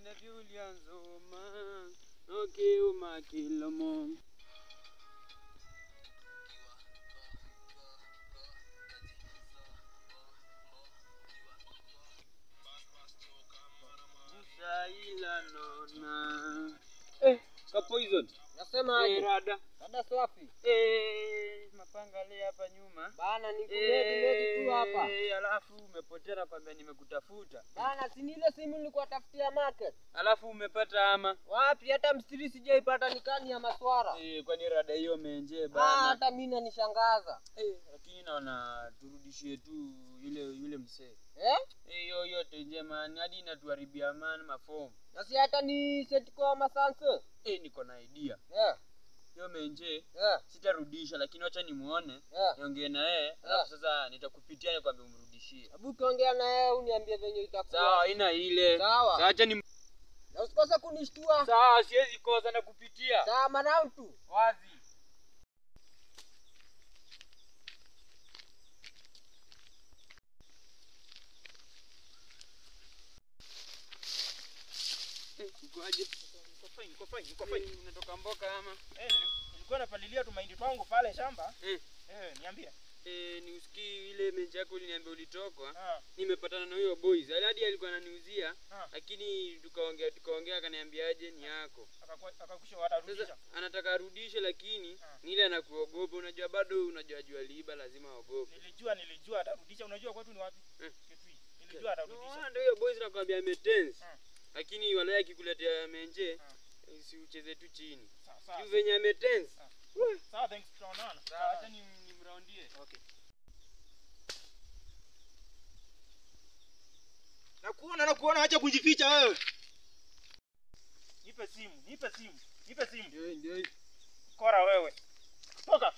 na vyulianzoma okay umakilomo Musaila nona ka poison nasema aje rada safi mapanga leo hapa nyuma bana nikumedi tu hapa alafu umepotea kwamba nimekutafuta bana si ile simu nilikuwa tafutia market alafu umepata ama wapi hata mstiri sijaipata nikani ya maswara kwani rada hiyo menje bana hata mimi nanishangaza lakini naona turudishie tu yule msee hiyo yote njema hadi inatuharibia man mafomu na si hata ni set kwa masanse niko na idea hiyo menje sitarudisha lakini acha nimuone niongee na yeye alafu sasa nitakupitia nikwambie umrudishie hebu kiongea na yeye uniambie venye itakuwa sawa haina ile sawa acha ni na usikose kunishtua sawa siwezi kosa na kupitia sawa manao tu wazi ukoaje Niko fine. Unatoka mboka ama? Nilikuwa napalilia tu mahindi twangu pale shamba. Niambie. Ni usikii ile menje yako uliniambia ulitoka. Nimepatana na huyo boys. Hadi alikuwa ananiuzia, lakini tukaongea akaniambiaje ni yako. Akakusha atarudisha. Sasa anataka arudishe lakini ni ile anakuogopa. Unajua bado unajua liba lazima aogope. Nilijua atarudisha. Unajua kwetu ni wapi? Kitui. Nilijua atarudisha. Ndio hiyo boys nakwambia ametense. Lakini wale akikuletea menje si ucheze tu chini. Sawa. Hivi venye ametense. Sawa, thanks tunaonana. Sawa, acha nimraundie. Okay. Nakuona acha kujificha wewe. Nipe simu. Ndio. Kora wewe. Toka.